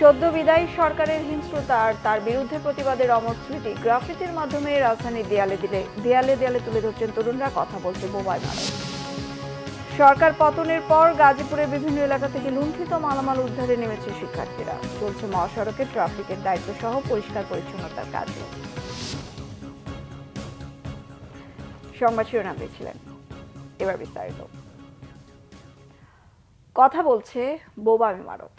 সদ্য বিদায়ী সরকারের হিংস্রতা আর তার বিরুদ্ধে প্রতিবাদের অমর স্মৃতি গ্রাফিতির মাধ্যমে রাজধানীর দেয়ালে দেয়ালে তুলে ধরছেন তরুণরা। কথা বলছে বোবায় মারণ। সরকার পতনের পর গাজীপুরের বিভিন্ন এলাকা থেকে লুণ্ঠিত মালামাল উদ্ধারে নেমেছে শিক্ষার্থীরা। চলছে মহাসড়কে ট্রাফিকের দায়িত্ব সহ পরিষ্কার পরিচ্ছন্নতার কাজ। সংবাদ শিরোনাম দিয়েছিলেন, এবার বিস্তারিত। কথা বলছে বোবায় মারণ।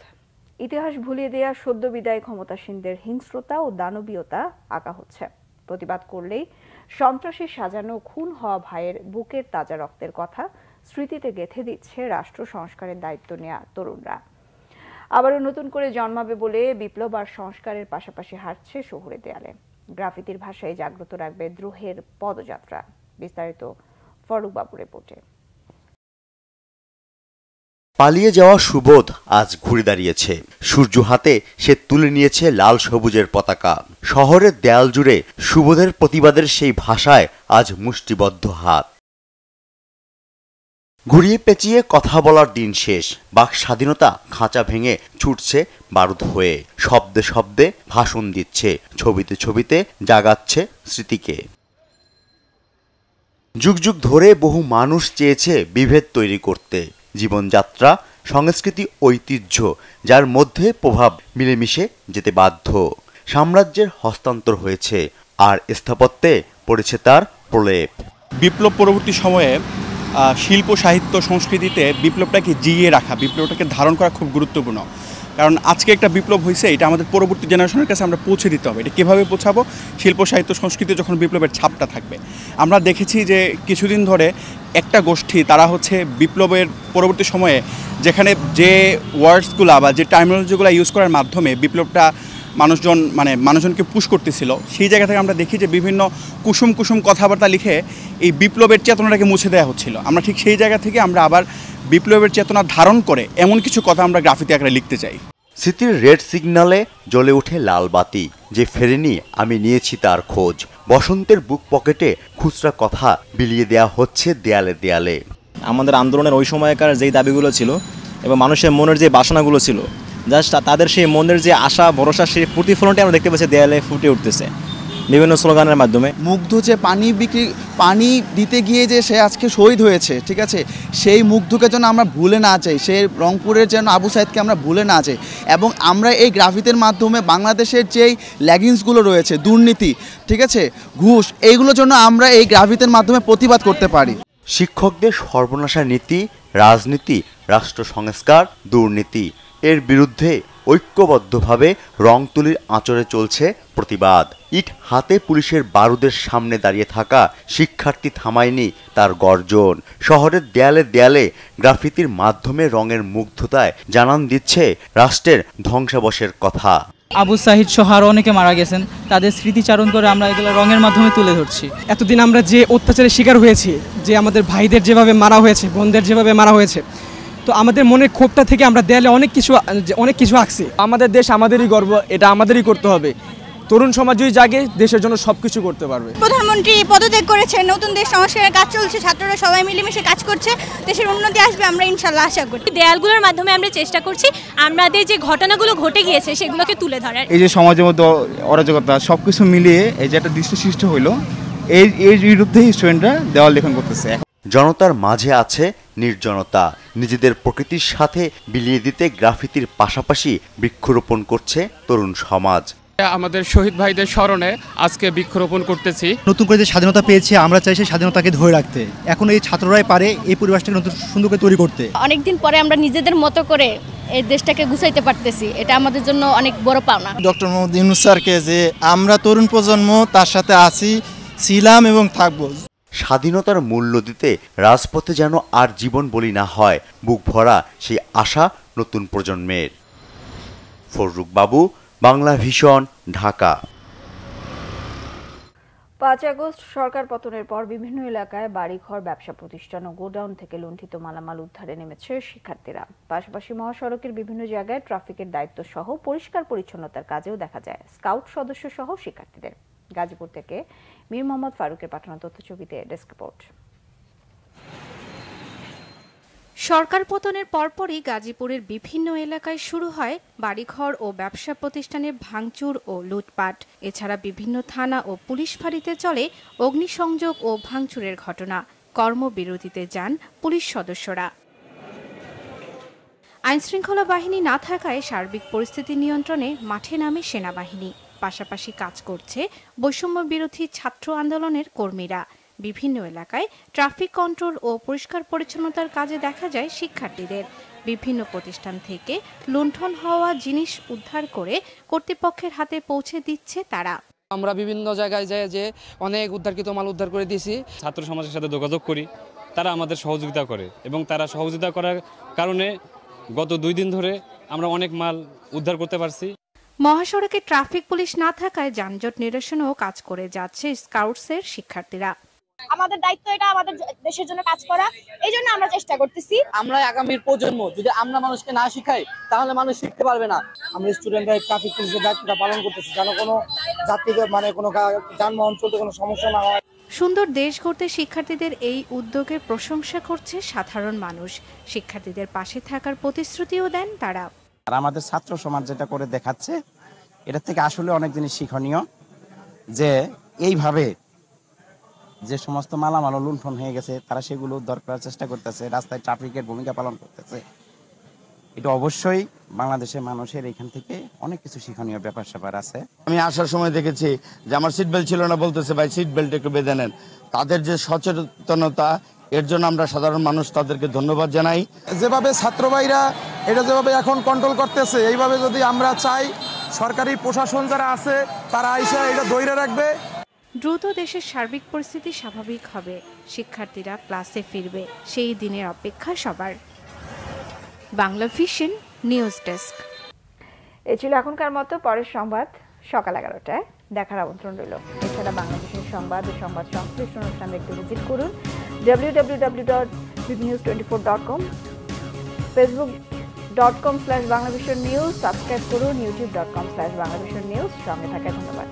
ইতিহাস ভুলিয়ে দেয়া সদ্য বিদায় ক্ষমতাসীনদের হিংস্রতা ও দানবীয়তা আঁকা হচ্ছে। প্রতিবাদ করলেই সন্ত্রাসী সাজানো খুন হওয়া ভাইয়ের বুকের তাজা রক্তের কথা স্মৃতিতে গেঁথে দিচ্ছে রাষ্ট্র সংস্কারের দায়িত্ব নেওয়া তরুণরা। আবারও নতুন করে জন্মাবে বলে বিপ্লব আর সংস্কারের পাশাপাশি হাঁটছে শহুরে দেয়ালে। গ্রাফিতির ভাষায় জাগ্রত রাখবে দ্রোহের পদযাত্রা। বিস্তারিত ফরুক বাবুর রিপোর্টে। পালিয়ে যাওয়া সুবোধ আজ ঘুরে দাঁড়িয়েছে। সূর্য হাতে সে তুলে নিয়েছে লাল সবুজের পতাকা। শহরের দেয়াল জুড়ে সুবোধের প্রতিবাদের সেই ভাষায় আজ মুষ্টিবদ্ধ হাত। ঘুরিয়ে পেঁচিয়ে কথা বলার দিন শেষ। বাক স্বাধীনতা খাঁচা ভেঙে ছুটছে বারুদ হয়ে। শব্দে শব্দে ভাষণ দিচ্ছে, ছবিতে ছবিতে জাগাচ্ছে স্মৃতিকে। যুগ যুগ ধরে বহু মানুষ চেয়েছে বিভেদ তৈরি করতে। জীবনযাত্রা, সংস্কৃতি, ঐতিহ্য যার মধ্যে প্রভাব মিলেমিশে যেতে বাধ্য। সাম্রাজ্যের হস্তান্তর হয়েছে আর স্থাপত্যে পড়েছে তার প্রলেপ। বিপ্লব পরবর্তী সময়ে শিল্প, সাহিত্য, সংস্কৃতিতে বিপ্লবটাকে জিইয়ে রাখা, বিপ্লবটাকে ধারণ করা খুব গুরুত্বপূর্ণ। কারণ আজকে একটা বিপ্লব হয়েছে, এটা আমাদের পরবর্তী জেনারেশনের কাছে আমরা পৌঁছে দিতে হবে। এটা কীভাবে পৌঁছাবো? শিল্প, সাহিত্য, সংস্কৃতি যখন বিপ্লবের ছাপটা থাকবে। আমরা দেখেছি যে কিছুদিন ধরে একটা গোষ্ঠী, তারা হচ্ছে বিপ্লবের পরবর্তী সময়ে যেখানে যে ওয়ার্ডসগুলো বা যে টার্মিনোলজিগুলো ইউজ করার মাধ্যমে বিপ্লবটা মানুষজনকে পুশ করতেছিল, সেই জায়গা থেকে আমরা দেখি যে বিভিন্ন কুসুম কুসুম কথাবার্তা লিখে এই বিপ্লবের চেতনাটাকে মুছে দেওয়া হচ্ছিল। আমরা ঠিক সেই জায়গা থেকে আমরা আবার বিপ্লবের চেতনা ধারণ করে এমন কিছু কথা আমরা গ্রাফিতি আকারে লিখতে চাই। স্মৃতির রেড সিগন্যালে জ্বলে ওঠে লাল বাতি। যে ফেরেনি আমি নিয়েছি তার খোঁজ। বসন্তের বুক পকেটে খুচরা কথা বিলিয়ে দেয়া হচ্ছে দেয়ালে দেয়ালে। আমাদের আন্দোলনের ওই সময়কার যেই দাবিগুলো ছিল এবং মানুষের মনের যে বাসনাগুলো ছিল, জাস্ট তাদের সেই মনের যে আশা ভরসা, সেই প্রতিফলনটি আমরা দেখতে পাচ্ছি দেয়ালে ফুটে উঠতেছে বিভিন্ন স্লোগানের মাধ্যমে। মুগ্ধ যে পানি দিতে গিয়ে যে সে আজকে শহীদ হয়েছে, ঠিক আছে, সেই মুগ্ধকে যেন আমরা ভুলে না যাই, সেই রংপুরের যেন আবু সাইদকে আমরা ভুলে না যাই। এবং আমরা এই গ্রাফিতির মাধ্যমে বাংলাদেশের যেই ল্যাগিংসগুলো রয়েছে, দুর্নীতি, ঠিক আছে, ঘুষ, এইগুলোর জন্য আমরা এই গ্রাফিতির মাধ্যমে প্রতিবাদ করতে পারি। শিক্ষকদের সর্বনাশা নীতি, রাজনীতি, রাষ্ট্র সংস্কার, দুর্নীতি, এর বিরুদ্ধে ঐক্যবদ্ধভাবে রংতুলির আঁচড়ে চলছে প্রতিবাদ। ইট হাতে পুলিশের বারুদের সামনে দাঁড়িয়ে থাকা শিক্ষার্থী থামায়নি তার গর্জন। শহরের দেয়ালে দেয়ালে গ্রাফিতির মাধ্যমে রঙের মুগ্ধতায় জানান দিচ্ছে রাষ্ট্রের ধ্বংসাবশের কথা। আবু সাহিদ সহ আরও অনেকে মারা গেছেন, তাদের স্মৃতিচারণ করে আমরা এগুলো রঙের মাধ্যমে তুলে ধরছি। এতদিন আমরা যে অত্যাচারের শিকার হয়েছি, যে আমাদের ভাইদের যেভাবে মারা হয়েছে, বোনদের যেভাবে মারা হয়েছে, তো আমাদের মনের ক্ষোভটা থেকে আমরা দেয়ালে অনেক কিছু আঁকছি। আমাদের দেশ আমাদেরই গর্ব, এটা আমাদেরই করতে হবে। তরুণ সমাজ যদি জাগে, দেশের জন্য সবকিছু করতে পারবে। প্রধানমন্ত্রী পদত্যাগ করেছে, নতুন দেশ সংস্কারের কাজ চলছে, ছাত্ররা সবাই মিলেমিশে কাজ করছে, দেশের উন্নতি আসবে আমরা ইনশাল্লাহ আশা করি। দেয়ালগুলোর মাধ্যমে আমরা চেষ্টা করছি আমাদের যে ঘটনাগুলো ঘটে গিয়েছে সেগুলোকে তুলে ধরার। এই যে সমাজের মধ্যে অরাজকতা, সবকিছু মিলিয়ে এই যে একটা দৃষ্টি সৃষ্টি হইলো, এর বিরুদ্ধেই স্টুডেন্টরা দেওয়াল লেখন করতেছে। জনতার মাঝে আছে নির্জনতা। নিজেদের প্রকৃতির সাথে বিলিয়ে দিতে গ্রাফিতির পাশাপাশি বৃক্ষরোপণ করছে তরুণ সমাজ। আমাদের শহীদ ভাইদের স্মরণে আজকে বৃক্ষরোপণ করতেছি। নতুন করে যে স্বাধীনতা পেয়েছি, আমরা চাই সেই স্বাধীনতাকে ধরে রাখতে। এখন এই ছাত্ররাই পারে এই পরিবেশটাকে নতুন সুন্দর করে তৈরি করতে। অনেকদিন পরে আমরা নিজেদের মতো করে এই দেশটাকে গুছাইতে পারতেছি, এটা আমাদের জন্য অনেক বড় পাওনা। ডক্টর মোহাম্মদ ইউনূস স্যারকে যে আমরা তরুণ প্রজন্ম তার সাথে আছি, ছিলাম এবং থাকবো। স্বাধীনতার মূল্য দিতে রাজপথে যেন আর জীবন বলি না হয়, বুক ভরা সেই আশা নতুন প্রজন্মের। ফরুক বাবু, বাংলা ভিশন, ঢাকা। 5 আগস্ট সরকার পতনের পর বিভিন্ন এলাকায় বাড়িঘর, ব্যবসা প্রতিষ্ঠান ও গোডাউন থেকে লুণ্ঠিত মালামাল উদ্ধারে নেমেছে শিক্ষার্থীরা। পাশাপাশি মহাসড়কের বিভিন্ন জায়গায় ট্রাফিকের দায়িত্ব সহ পরিষ্কার পরিচ্ছন্নতার কাজেও দেখা যায় স্কাউট সদস্য সহ শিক্ষার্থীদের। গাজীপুর থেকে মীর মোহাম্মদ ফারুকের পাঠানো তথ্যছবিতে ডেস্ক রিপোর্ট। সরকার পতনের পরপরই গাজীপুরের বিভিন্ন এলাকায় শুরু হয় বাড়িঘর ও ব্যবসা প্রতিষ্ঠানে ভাঙচুর ও লুটপাট। এছাড়া বিভিন্ন থানা ও পুলিশ ফাঁড়িতে চলে অগ্নিসংযোগ ও ভাঙচুরের ঘটনা। কর্মবিরতিতে যান পুলিশ সদস্যরা। আইনশৃঙ্খলা বাহিনী না থাকায় সার্বিক পরিস্থিতি নিয়ন্ত্রণে মাঠে নামে সেনাবাহিনী। পাশাপাশি কাজ করছে বৈষম্য বিরোধী ছাত্র আন্দোলনের কর্মীরা। বিভিন্ন এলাকায় ট্রাফিক কন্ট্রোল ও পরিষ্কার পরিচ্ছন্নতার কাজে দেখা যায় শিক্ষার্থীদের। বিভিন্ন প্রতিষ্ঠান থেকে লুণ্ঠন হওয়া জিনিস উদ্ধার করে কর্তৃপক্ষের হাতে পৌঁছে দিচ্ছে তারা। আমরা বিভিন্ন জায়গায় যাই যে অনেক উদ্ধারকৃত মাল উদ্ধার করে দিয়েছি। ছাত্র সমাজের সাথে যোগাযোগ করি, তারা আমাদের সহযোগিতা করে এবং তারা সহযোগিতা করার কারণে গত 2 দিন ধরে আমরা অনেক মাল উদ্ধার করতে পারছি। মহাসড়কে ট্রাফিক পুলিশ না থাকায় যানজট নিরসনেও কাজ করে যাচ্ছে স্কাউটসের শিক্ষার্থীরা। আমাদের দায়িত্ব এটা আমাদের দেশের জন্য কাজ করা, এই জন্য আমরা চেষ্টা করতেছি। আমরা আগামীর প্রজন্ম যদি আমরা মানুষকে না শিখাই তাহলে মানুষ শিখতে পারবে না। আমরা স্টুডেন্টরা ট্রাফিক পুলিশের দায়িত্বটা পালন করতেছি যেন কোনো যাত্রীদের কোনো যানবাহন চলতে কোনো সমস্যা না হয়। সুন্দর দেশ গড়তে শিক্ষার্থীদের এই উদ্যোগের প্রশংসা করছে সাধারণ মানুষ। শিক্ষার্থীদের পাশে থাকার প্রতিশ্রুতিও দেন তারা। আর আমাদের ছাত্র সমাজ যেটা করে দেখাচ্ছে, এটা থেকে আসলে অনেক জিনিস শিক্ষণীয়, যে এইভাবে যে সমস্ত মালামাল লুণ্ঠন হয়ে গেছে তারা সেগুলো উদ্ধার করার চেষ্টা করতেছে, রাস্তায় ট্রাফিকের ভূমিকা পালন করতেছে। এটা অবশ্যই বাংলাদেশের মানুষের এখান থেকে অনেক কিছু শিক্ষণীয় ব্যাপার স্যাপার আছে। আমি আসার সময় দেখেছি যে আমার সিট বেল্ট ছিল না, বলতেছে ভাই সিট বেল্ট একটু বেঁধে নেন। তাদের যে সচেতনতা, এর জন্য আমরা সাধারণ মানুষ তাদেরকে ধন্যবাদ জানাই। যেভাবে ছাত্র ভাইরা এটা যেভাবে এখন কন্ট্রোল করতেছে, এইভাবে যদি আমরা চাই সরকারি প্রশাসন যারা আছে তারা আইসা এটা ধরে রাখবে। দ্রুত দেশের সার্বিক পরিস্থিতি স্বাভাবিক হবে, শিক্ষার্থীরা ক্লাসে ফিরবে, সেই দিনের অপেক্ষা সবার। Bangla vision news desk. এই ছিল এখনকার মতো। পরের সংবাদ সকাল 11টায় দেখার আমন্ত্রণ রইল। এছাড়া বাংলাদেশের সংবাদ ও সংবাদ সংশ্লিষ্ট অনুষ্ঠান দেখতে ভিজিট করুন www.bbnews24.com, facebook.com/banglavisionnews, সাবস্ক্রাইব করুন youtube.com/banglavisionnews। সঙ্গে থাকার ধন্যবাদ।